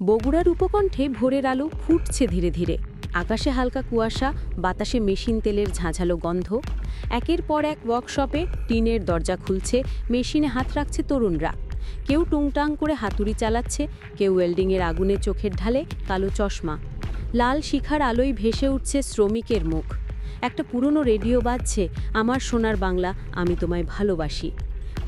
বগুড়ার উপকণ্ঠে ভোরের আলো ফুটছে ধীরে ধীরে। আকাশে হালকা কুয়াশা, বাতাসে মেশিন তেলের ঝাঁঝালো গন্ধ। একের পর এক ওয়ার্কশপে টিনের দরজা খুলছে, মেশিনে হাত রাখছে তরুণরা। কেউ টুংটাং করে হাতুড়ি চালাচ্ছে, কেউ ওয়েল্ডিংয়ের আগুনে চোখের ঢালে কালো চশমা। লাল শিখার আলোয় ভেসে উঠছে শ্রমিকের মুখ। একটা পুরনো রেডিও বাজছে, আমার সোনার বাংলা, আমি তোমায় ভালোবাসি।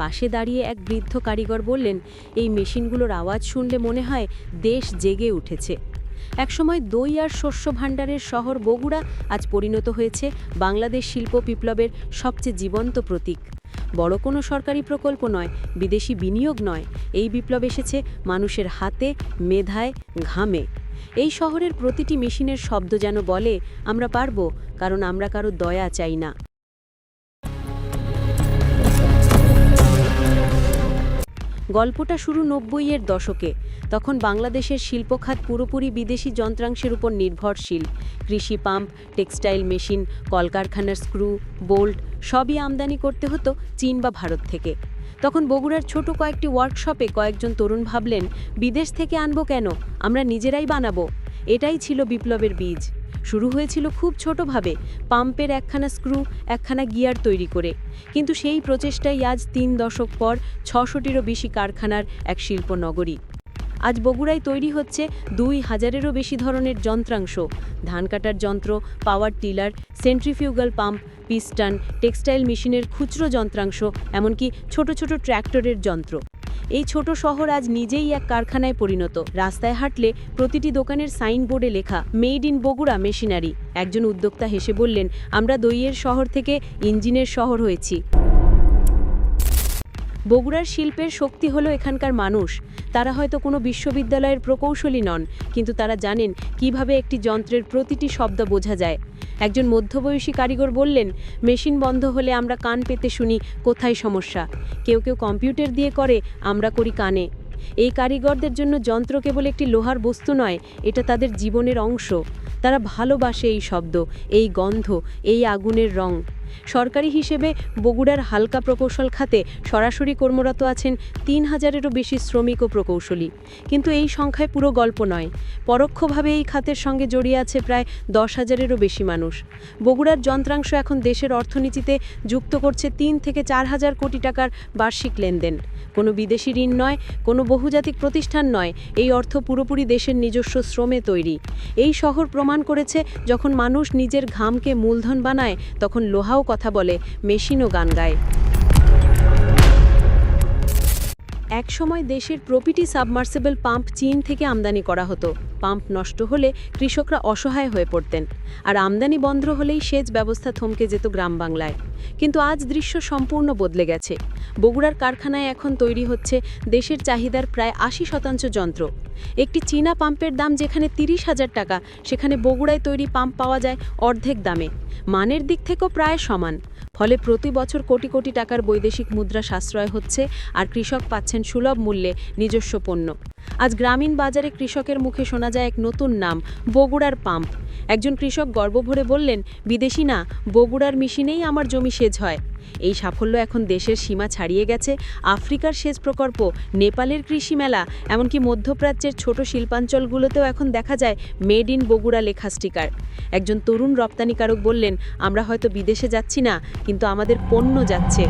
পাশে দাঁড়িয়ে এক বৃদ্ধ কারিগর বললেন, এই মেশিনগুলোর আওয়াজ শুনলে মনে হয় দেশ জেগে উঠেছে। একসময় দই আর শস্য ভাণ্ডারের শহর বগুড়া আজ পরিণত হয়েছে বাংলাদেশ শিল্প বিপ্লবের সবচেয়ে জীবন্ত প্রতীক। বড় কোনো সরকারি প্রকল্প নয়, বিদেশি বিনিয়োগ নয়, এই বিপ্লব এসেছে মানুষের হাতে, মেধায়, ঘামে। এই শহরের প্রতিটি মেশিনের শব্দ যেন বলে, আমরা পারব, কারণ আমরা কারো দয়া চাই না। গল্পটা শুরু ৯০-এর দশকে। তখন বাংলাদেশের শিল্পখাত পুরোপুরি বিদেশি যন্ত্রাংশের উপর নির্ভরশীল। কৃষি পাম্প, টেক্সটাইল মেশিন, কলকারখানার স্ক্রু, বোল্ট সবই আমদানি করতে হতো চীন বা ভারত থেকে। তখন বগুড়ার ছোট কয়েকটি ওয়ার্কশপে কয়েকজন তরুণ ভাবলেন, বিদেশ থেকে আনবো কেন, আমরা নিজেরাই বানাবো। এটাই ছিল বিপ্লবের বীজ। শুরু হয়েছিল খুব ছোটভাবে, পাম্পের একখানা স্ক্রু, একখানা গিয়ার তৈরি করে। কিন্তু সেই প্রচেষ্টাই আজ ৩ দশক পর ৬০০টিরও বেশি কারখানার এক শিল্পনগরী। আজ বগুড়ায় তৈরি হচ্ছে ২,০০০-এরও বেশি ধরনের যন্ত্রাংশ। ধান কাটার যন্ত্র, power tiller, centrifugal pump, piston, textile মেশিনের খুচরো যন্ত্রাংশ, এমনকি ছোট ছোট ট্র্যাক্টরের যন্ত্র। এই ছোট শহর আজ নিজেই এক কারখানায় পরিণত। রাস্তায় হাঁটলে প্রতিটি দোকানের সাইনবোর্ডে লেখা, মেড ইন বগুড়া মেশিনারি। একজন উদ্যোক্তা হেসে বললেন, আমরা দইয়ের শহর থেকে ইঞ্জিনের শহর হয়েছি। বগুড়ার শিল্পের শক্তি হলো এখানকার মানুষ। তারা হয়তো কোনো বিশ্ববিদ্যালয়ের প্রকৌশলী নন, কিন্তু তারা জানেন কিভাবে একটি যন্ত্রের প্রতিটি শব্দ বোঝা যায়। একজন মধ্যবয়সী কারিগর বললেন, মেশিন বন্ধ হলে আমরা কান পেতে শুনি কোথায় সমস্যা। কেউ কেউ কম্পিউটার দিয়ে করে, আমরা করি কানে। এই কারিগরদের জন্য যন্ত্র কেবল একটি লোহার বস্তু নয়, এটা তাদের জীবনের অংশ। তারা ভালোবাসে এই শব্দ, এই গন্ধ, এই আগুনের রং। সরকারি হিসেবে বগুড়ার হালকা প্রকৌশল খাতে সরাসরি কর্মরত আছেন ৩,০০০-এরও বেশি শ্রমিক ও প্রকৌশলী। কিন্তু এই সংখ্যায় পুরো গল্প নয়। পরোক্ষভাবে এই খাতের সঙ্গে জড়িয়ে আছে প্রায় ১০,০০০-এরও বেশি মানুষ। বগুড়ার যন্ত্রাংশ এখন দেশের অর্থনীতিতে যুক্ত করছে ৩ থেকে ৪,০০০ কোটি টাকার বার্ষিক লেনদেন। কোনো বিদেশি ঋণ নয়, কোনো বহুজাতিক প্রতিষ্ঠান নয়, এই অর্থ পুরোপুরি দেশের নিজস্ব শ্রমে তৈরি। এই শহর প্রমাণ করেছে, যখন মানুষ নিজের ঘামকে মূলধন বানায়, তখন লোহাও কথা বলে, মেশিনও গান গায়। একসময় দেশের প্রতিটি সাবমার্সিবল পাম্প চীন থেকে আমদানি করা হতো। পাম্প নষ্ট হলে কৃষকরা অসহায় হয়ে পড়তেন, আর আমদানি বন্ধ হলেই সেচ ব্যবস্থা থমকে যেত গ্রাম বাংলায়। কিন্তু আজ দৃশ্য সম্পূর্ণ বদলে গেছে। বগুড়ার কারখানায় এখন তৈরি হচ্ছে দেশের চাহিদার প্রায় ৮০% যন্ত্র। একটি চীনা পাম্পের দাম যেখানে ৩০,০০০ টাকা, সেখানে বগুড়ায় তৈরি পাম্প পাওয়া যায় অর্ধেক দামে। মানের দিক থেকেও প্রায় সমান। ফলে প্রতি বছর কোটি কোটি টাকার বৈদেশিক মুদ্রা সাশ্রয় হচ্ছে, আর কৃষক পাচ্ছেন সুলভ মূল্যে নিজস্ব পণ্য। আজ গ্রামীণ বাজারে কৃষকের মুখে শোনা যায় এক নতুন নাম, বগুড়ার পাম্প। একজন কৃষক গর্বভরে বললেন, বিদেশি না, বগুড়ার মেশিনেই আমার জমি সেচ হয়। এই সাফল্য এখন দেশের সীমা ছাড়িয়ে গেছে। আফ্রিকার সেচ প্রকল্প, নেপালের কৃষি মেলা, এমনকি মধ্যপ্রাচ্যের ছোট শিল্পাঞ্চলগুলোতেও এখন দেখা যায় মেড ইন বগুড়া লেখা স্টিকার। একজন তরুণ রপ্তানিকারক বললেন, আমরা হয়তো বিদেশে যাচ্ছি না, কিন্তু আমাদের পণ্য যাচ্ছে।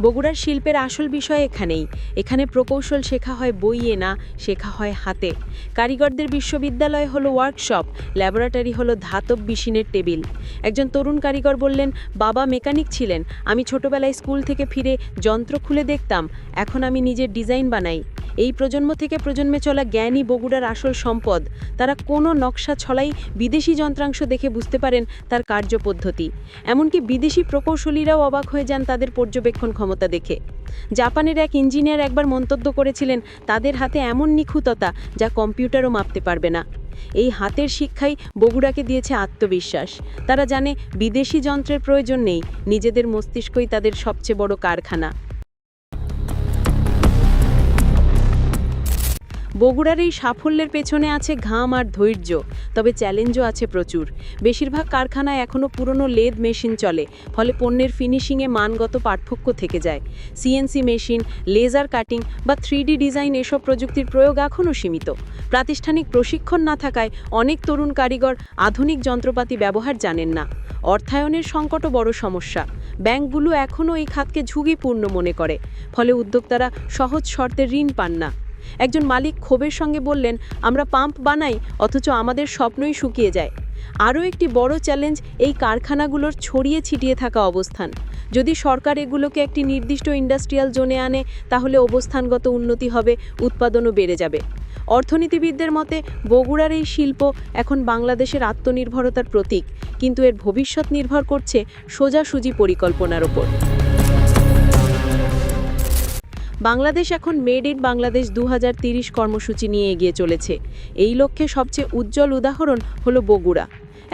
বগুড়ার শিল্পের আসল বিষয় এখানেই। এখানে প্রকৌশল শেখা হয় বইয়ে না, শেখা হয় হাতে। কারিগরদের বিশ্ববিদ্যালয় হলো ওয়ার্কশপ, ল্যাবরেটরি হলো ধাতব মেশিনের টেবিল। একজন তরুণ কারিগর বললেন, বাবা মেকানিক ছিলেন, আমি ছোটবেলায় স্কুল থেকে ফিরে যন্ত্র খুলে দেখতাম, এখন আমি নিজের ডিজাইন বানাই। এই প্রজন্ম থেকে প্রজন্মে চলা জ্ঞানই বগুড়ার আসল সম্পদ। তারা কোনো নকশা ছড়াই বিদেশি যন্ত্রাংশ দেখে বুঝতে পারেন তার কার্যপদ্ধতি। এমনকি বিদেশি প্রকৌশলীরাও অবাক হয়ে যান তাদের পর্যবেক্ষণ ক্ষমতা দেখে। জাপানের এক ইঞ্জিনিয়ার একবার মন্তব্য করেছিলেন, তাদের হাতে এমন নিখুঁততা যা কম্পিউটারও মাপতে পারবে না। এই হাতের শিক্ষাই বগুড়াকে দিয়েছে আত্মবিশ্বাস। তারা জানে বিদেশি যন্ত্রের প্রয়োজন নেই, নিজেদের মস্তিষ্কই তাদের সবচেয়ে বড় কারখানা। বগুড়ার এই সাফল্যের পেছনে আছে ঘাম আর ধৈর্য, তবে চ্যালেঞ্জও আছে প্রচুর। বেশিরভাগ কারখানায় এখনও পুরনো লেদ মেশিন চলে, ফলে পণ্যের ফিনিশিংয়ে মানগত পার্থক্য থেকে যায়। সিএনসি মেশিন, লেজার কাটিং বা 3D ডিজাইন এসব প্রযুক্তির প্রয়োগ এখনও সীমিত। প্রাতিষ্ঠানিক প্রশিক্ষণ না থাকায় অনেক তরুণ কারিগর আধুনিক যন্ত্রপাতি ব্যবহার জানেন না। অর্থায়নের সংকটও বড় সমস্যা। ব্যাংকগুলো এখনও এই খাতকে ঝুঁকিপূর্ণ মনে করে, ফলে উদ্যোক্তারা সহজ শর্তে ঋণ পান না। একজন মালিক ক্ষোভের সঙ্গে বললেন, আমরা পাম্প বানাই অথচ আমাদের স্বপ্নই শুকিয়ে যায়। আরও একটি বড় চ্যালেঞ্জ এই কারখানাগুলোর ছড়িয়ে ছিটিয়ে থাকা অবস্থান। যদি সরকার এগুলোকে একটি নির্দিষ্ট ইন্ডাস্ট্রিয়াল জোনে আনে, তাহলে অবস্থানগত উন্নতি হবে, উৎপাদনও বেড়ে যাবে। অর্থনীতিবিদদের মতে বগুড়ার এই শিল্প এখন বাংলাদেশের আত্মনির্ভরতার প্রতীক, কিন্তু এর ভবিষ্যৎ নির্ভর করছে সোজাসুজি পরিকল্পনার ওপর। বাংলাদেশ এখন মেড ইন বাংলাদেশ 2030 কর্মসূচি নিয়ে এগিয়ে চলেছে। এই লক্ষ্যে সবচেয়ে উজ্জ্বল উদাহরণ হলো বগুড়া।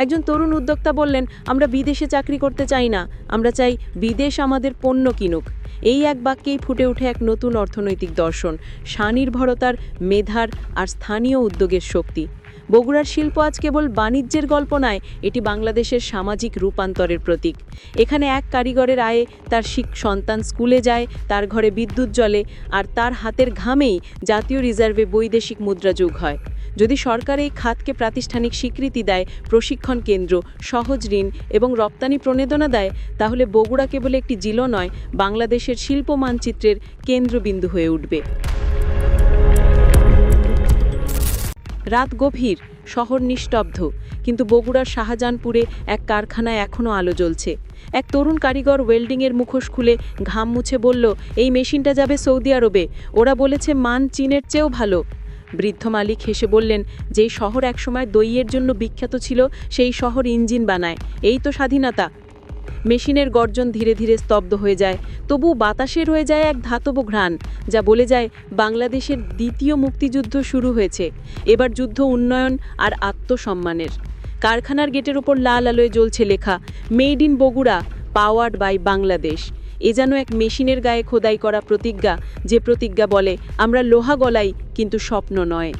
একজন তরুণ উদ্যোক্তা বললেন, আমরা বিদেশে চাকরি করতে চাই না, আমরা চাই বিদেশ আমাদের পণ্য কিনুক। এই এক বাক্যেই ফুটে ওঠে এক নতুন অর্থনৈতিক দর্শন, স্বনির্ভরতার, মেধার আর স্থানীয় উদ্যোগের শক্তি। বগুড়ার শিল্প আজ কেবল বাণিজ্যের গল্প নয়, এটি বাংলাদেশের সামাজিক রূপান্তরের প্রতীক। এখানে এক কারিগরের আয়ে তার সন্তান স্কুলে যায়, তার ঘরে বিদ্যুৎ জ্বলে, আর তার হাতের ঘামেই জাতীয় রিজার্ভে বৈদেশিক মুদ্রা যোগ হয়। যদি সরকার এই খাতকে প্রাতিষ্ঠানিক স্বীকৃতি দেয়, প্রশিক্ষণ কেন্দ্র, সহজ ঋণ এবং রপ্তানি প্রণোদনা দেয়, তাহলে বগুড়া কেবল একটি জেলা নয়, বাংলাদেশের শিল্প মানচিত্রের কেন্দ্রবিন্দু হয়ে উঠবে। রাত গভীর, শহর নিস্তব্ধ, কিন্তু বগুড়ার শাহজাহানপুরে এক কারখানায় এখনও আলো জ্বলছে। এক তরুণ কারিগর ওয়েল্ডিংয়ের মুখোশ খুলে ঘাম মুছে বলল, এই মেশিনটা যাবে সৌদি আরবে, ওরা বলেছে মান চীনের চেয়েও ভালো। বৃদ্ধ মালিক হেসে বললেন, যেই শহর একসময় দইয়ের জন্য বিখ্যাত ছিল, সেই শহর ইঞ্জিন বানায়, এই তো স্বাধীনতা। মেশিনের গর্জন ধীরে ধীরে স্তব্ধ হয়ে যায়, তবু বাতাসে রয়ে যায় এক ধাতব ঘ্রাণ, যা বলে যায় বাংলাদেশের দ্বিতীয় মুক্তিযুদ্ধ শুরু হয়েছে। এবার যুদ্ধ উন্নয়ন আর আত্মসম্মানের। কারখানার গেটের ওপর লাল আলোয় জ্বলছে লেখা, made in Bogura, powered by Bangladesh. এ যেন এক মেশিনের গায়ে খোদাই করা প্রতিজ্ঞা, যে প্রতিজ্ঞা বলে, আমরা লোহা গলাই কিন্তু স্বপ্ন নয়।